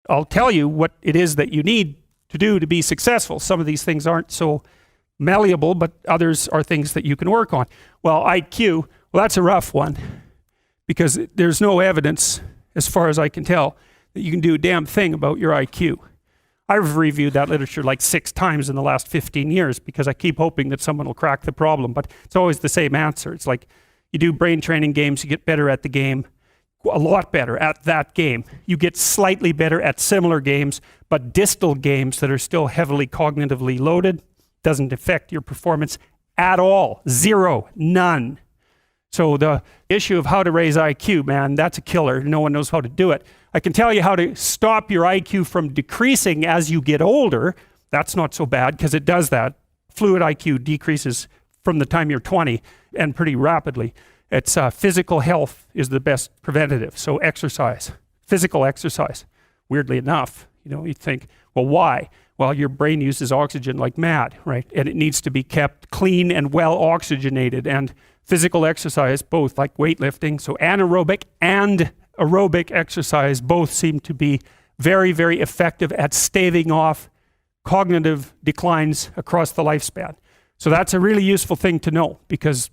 I'll tell you what it is that you need to do to be successful. Some of these things aren't so malleable, but others are things that you can work on. Well, IQ, well, that's a rough one because there's no evidence, as far as I can tell, that you can do a damn thing about your IQ. I've reviewed that literature like 6 times in the last 15 years because I keep hoping that someone will crack the problem, but it's always the same answer. It's like you do brain training games, you get better at the game, a lot better at that game. You get slightly better at similar games, but distal games that are still heavily cognitively loaded doesn't affect your performance at all. Zero, none. So the issue of how to raise IQ, man, that's a killer. No one knows how to do it. I can tell you how to stop your IQ from decreasing as you get older. That's not so bad because it does that. Fluid IQ decreases from the time you're 20 and pretty rapidly. It's physical health is the best preventative. So exercise, physical exercise. Weirdly enough, you'd think, well, why? Well, your brain uses oxygen like mad, right? And it needs to be kept clean and well oxygenated. And physical exercise, both like weightlifting, so anaerobic and aerobic exercise both seem to be very, very effective at staving off cognitive declines across the lifespan. So that's a really useful thing to know because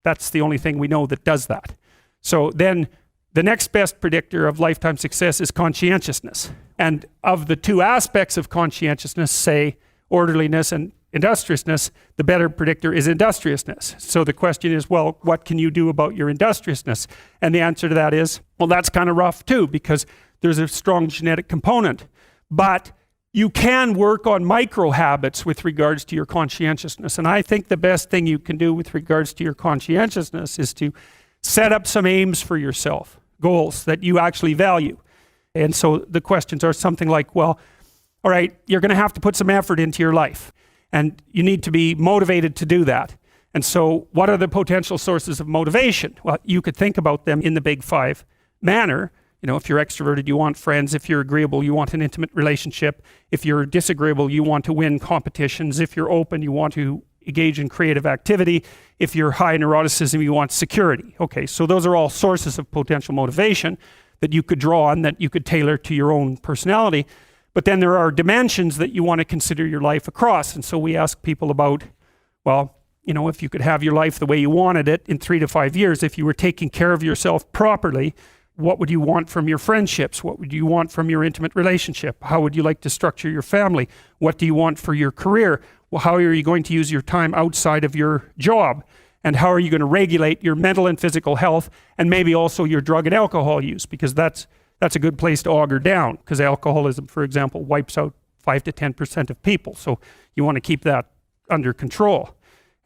that's the only thing we know that does that. So then the next best predictor of lifetime success is conscientiousness. And of the 2 aspects of conscientiousness, say orderliness and industriousness, the better predictor is industriousness. So the question is, well, what can you do about your industriousness? And the answer to that is, well, that's kind of rough too, because there's a strong genetic component. But you can work on micro habits with regards to your conscientiousness. And I think the best thing you can do with regards to your conscientiousness is to set up some aims for yourself, goals that you actually value. And so the questions are something like, well, all right, you're going to have to put some effort into your life. And you need to be motivated to do that. And so what are the potential sources of motivation? Well, you could think about them in the big 5 manner. If you're extroverted, you want friends. If you're agreeable, you want an intimate relationship. If you're disagreeable, you want to win competitions. If you're open, you want to engage in creative activity. If you're high neuroticism, you want security. Okay, so those are all sources of potential motivation that you could draw on, that you could tailor to your own personality. But then there are dimensions that you want to consider your life across. And so we ask people about, well, if you could have your life the way you wanted it in 3 to 5 years, if you were taking care of yourself properly, what would you want from your friendships? What would you want from your intimate relationship? How would you like to structure your family? What do you want for your career? Well, how are you going to use your time outside of your job? And how are you going to regulate your mental and physical health, and maybe also your drug and alcohol use? Because that's a good place to auger down, because alcoholism, for example, wipes out 5 to 10% of people. So you want to keep that under control.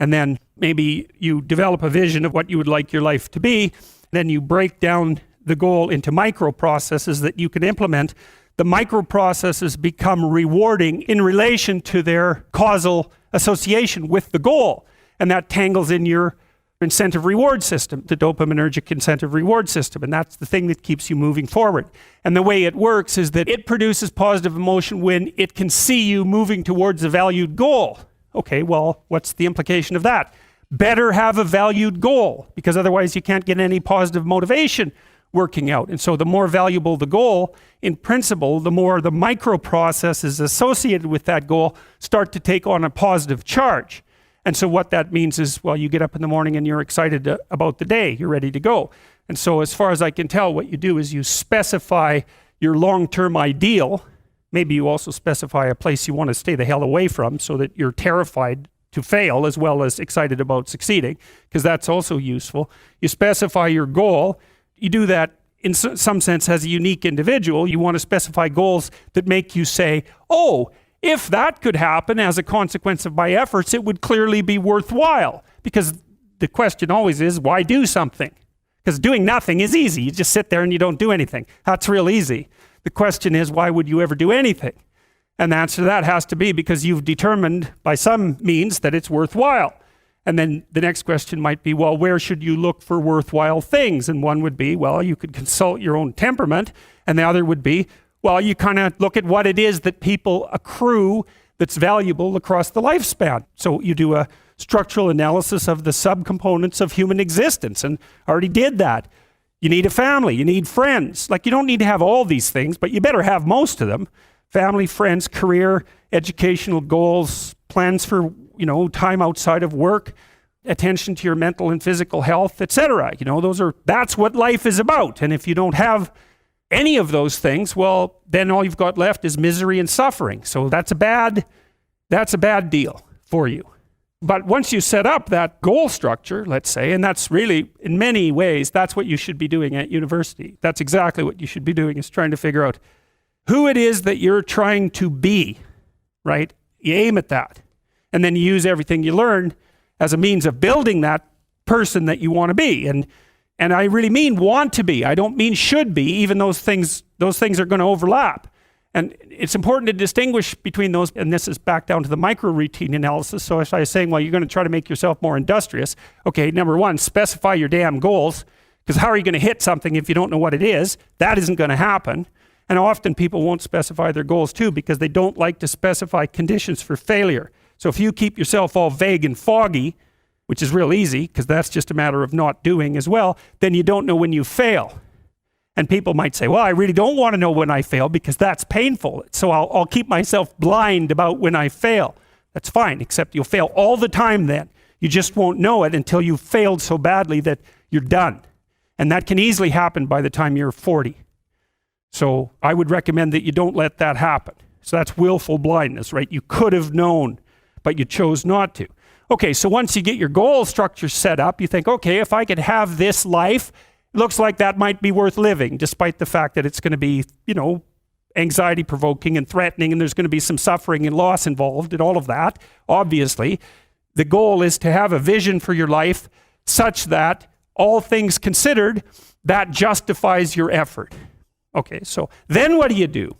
And then maybe you develop a vision of what you would like your life to be. Then you break down the goal into micro processes that you can implement. The micro processes become rewarding in relation to their causal association with the goal. And that tangles in your incentive reward system, the dopaminergic incentive reward system. And that's the thing that keeps you moving forward. And the way it works is that it produces positive emotion when it can see you moving towards a valued goal. Okay, well, what's the implication of that? Better have a valued goal, because otherwise you can't get any positive motivation working out. And so the more valuable the goal, in principle, the more the micro processes associated with that goal start to take on a positive charge. And so what that means is, well, you get up in the morning and you're excited about the day. You're ready to go. And so as far as I can tell, what you do is you specify your long-term ideal. Maybe you also specify a place you want to stay the hell away from so that you're terrified to fail as well as excited about succeeding, because that's also useful. You specify your goal. You do that in some sense as a unique individual. You want to specify goals that make you say, oh, if that could happen as a consequence of my efforts, it would clearly be worthwhile. Because the question always is, why do something? Because doing nothing is easy. You just sit there and you don't do anything. That's real easy. The question is, why would you ever do anything? And the answer to that has to be because you've determined by some means that it's worthwhile. And then the next question might be, well, where should you look for worthwhile things? And one would be, well, you could consult your own temperament. And the other would be, well, you kind of look at what it is that people accrue that's valuable across the lifespan. So you do a structural analysis of the subcomponents of human existence, and I already did that. You need a family, you need friends. Like, you don't need to have all these things, but you better have most of them. Family, friends, career, educational goals, plans for, time outside of work, attention to your mental and physical health, etc. That's what life is about. And if you don't have any of those things, well, then all you've got left is misery and suffering. So that's a bad deal for you. But once you set up that goal structure, let's say, and that's really, in many ways, that's what you should be doing at university. That's exactly what you should be doing, is trying to figure out who it is that you're trying to be, right? You aim at that. And then you use everything you learn as a means of building that person that you want to be. And I really mean want to be. I don't mean should be, even those things are going to overlap. And it's important to distinguish between those, and this is back down to the micro-routine analysis. So as I was saying, well, you're going to try to make yourself more industrious. Okay, number one, specify your damn goals, because how are you going to hit something if you don't know what it is? That isn't going to happen. And often people won't specify their goals too, because they don't like to specify conditions for failure. So if you keep yourself all vague and foggy, which is real easy, because that's just a matter of not doing as well, then you don't know when you fail. And people might say, well, I really don't want to know when I fail because that's painful. So I'll keep myself blind about when I fail. That's fine, except you'll fail all the time then. You just won't know it until you've failed so badly that you're done. And that can easily happen by the time you're 40. So I would recommend that you don't let that happen. So that's willful blindness, right? You could have known, but you chose not to. Okay, so once you get your goal structure set up, you think, okay, if I could have this life, it looks like that might be worth living, despite the fact that it's going to be, anxiety provoking and threatening, and there's going to be some suffering and loss involved and all of that. Obviously, the goal is to have a vision for your life such that, all things considered, that justifies your effort. Okay, so then what do?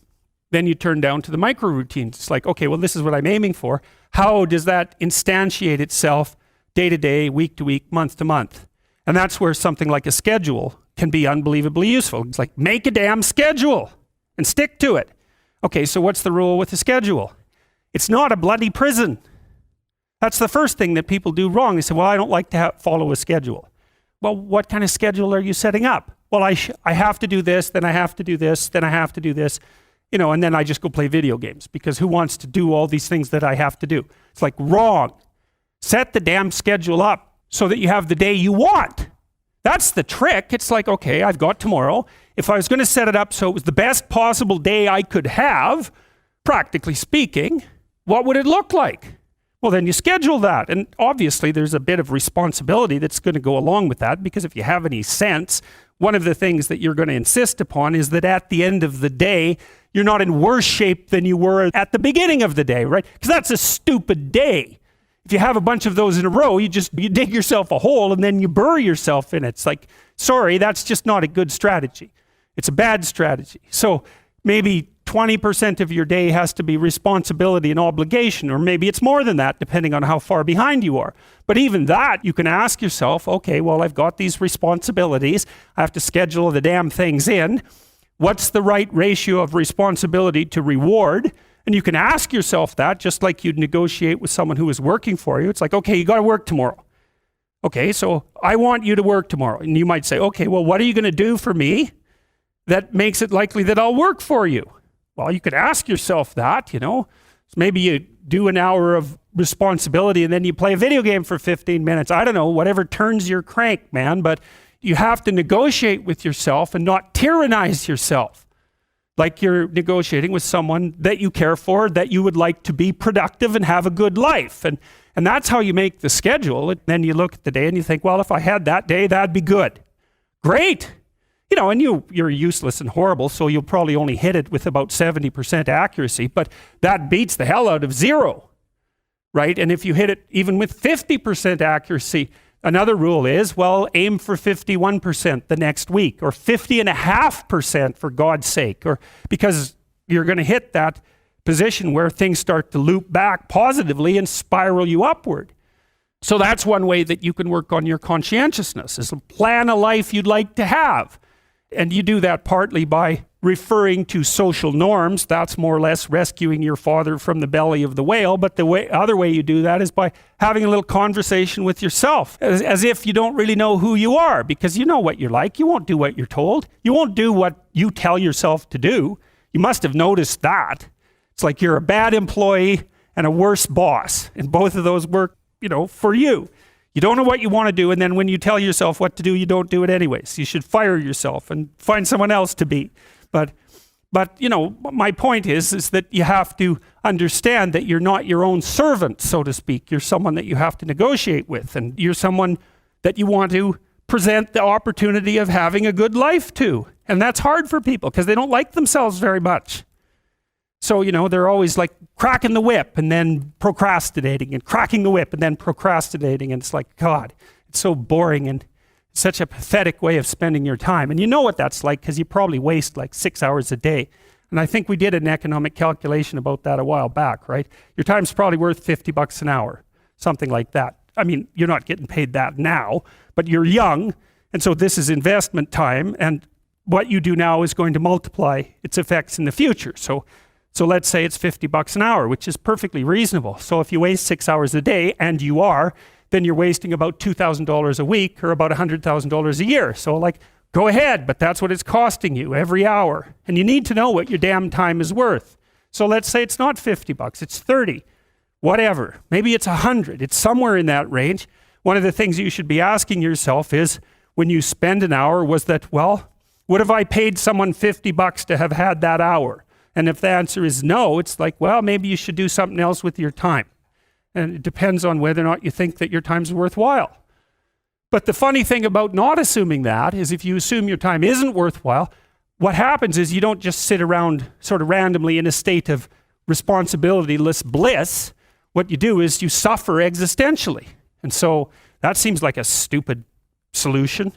Then you turn down to the micro routines. It's like, okay, well, this is what I'm aiming for. How does that instantiate itself day to day, week to week, month to month? And that's where something like a schedule can be unbelievably useful. It's like, make a damn schedule and stick to it. Okay, so what's the rule with a schedule? It's not a bloody prison. That's the first thing that people do wrong. They say, well, I don't like to follow a schedule. Well, what kind of schedule are you setting up? Well, I have to do this, then I have to do this, then I have to do this, and then I just go play video games, because who wants to do all these things that I have to do? It's like, wrong. Set the damn schedule up so that you have the day you want. That's the trick. It's like, okay, I've got tomorrow. If I was going to set it up so it was the best possible day I could have, practically speaking, what would it look like? Well, then you schedule that. And obviously there's a bit of responsibility that's going to go along with that, because if you have any sense, one of the things that you're going to insist upon is that at the end of the day, you're not in worse shape than you were at the beginning of the day, right? Because that's a stupid day. If you have a bunch of those in a row, you dig yourself a hole and then you bury yourself in it. It's like, sorry, that's just not a good strategy. It's a bad strategy. So maybe 20% of your day has to be responsibility and obligation, or maybe it's more than that, depending on how far behind you are. But even that, you can ask yourself, okay, well, I've got these responsibilities. I have to schedule the damn things in. What's the right ratio of responsibility to reward? And you can ask yourself that, just like you'd negotiate with someone who is working for you. It's like, okay, you got to work tomorrow. Okay, so I want you to work tomorrow. And you might say, okay, well, what are you going to do for me that makes it likely that I'll work for you? Well, you could ask yourself that, Maybe you do an hour of responsibility and then you play a video game for 15 minutes. I don't know, whatever turns your crank, man. But you have to negotiate with yourself and not tyrannize yourself. Like you're negotiating with someone that you care for, that you would like to be productive and have a good life. And that's how you make the schedule. And then you look at the day and you think, well, if I had that day, that'd be good. Great. And you're useless and horrible, so you'll probably only hit it with about 70% accuracy, but that beats the hell out of 0, right? And if you hit it even with 50% accuracy, another rule is, well, aim for 51% the next week, or 50.5% for God's sake, or because you're going to hit that position where things start to loop back positively and spiral you upward. So that's one way that you can work on your conscientiousness, is to plan a life you'd like to have. And you do that partly by referring to social norms. That's more or less rescuing your father from the belly of the whale. But the other way you do that is by having a little conversation with yourself, as if you don't really know who you are, because you know what you're like. You won't do what you're told. You won't do what you tell yourself to do. You must have noticed that. It's like you're a bad employee and a worse boss, and both of those work, for you. You don't know what you want to do, and then when you tell yourself what to do, you don't do it anyways. You should fire yourself and find someone else to be. But my point is that you have to understand that you're not your own servant, so to speak. You're someone that you have to negotiate with, and you're someone that you want to present the opportunity of having a good life to. And that's hard for people because they don't like themselves very much. So, they're always like cracking the whip and then procrastinating, and cracking the whip and then procrastinating. And it's like, God, it's so boring and such a pathetic way of spending your time. And you know what that's like because you probably waste like 6 hours a day. And I think we did an economic calculation about that a while back, right? Your time's probably worth $50 an hour, something like that. I mean, you're not getting paid that now, but you're young. And so this is investment time. And what you do now is going to multiply its effects in the future. So let's say it's $50 an hour, which is perfectly reasonable. So if you waste 6 hours a day, and you are, then you're wasting about $2,000 a week, or about $100,000 a year. So go ahead, but that's what it's costing you every hour. And you need to know what your damn time is worth. So let's say it's not $50, it's 30, whatever. Maybe it's 100, it's somewhere in that range. One of the things you should be asking yourself is, when you spend an hour, was that, would have I paid someone $50 to have had that hour? And if the answer is no, it's like, maybe you should do something else with your time. And it depends on whether or not you think that your time's worthwhile. But the funny thing about not assuming that is, if you assume your time isn't worthwhile, what happens is you don't just sit around sort of randomly in a state of responsibility-less bliss. What you do is you suffer existentially. And so that seems like a stupid solution.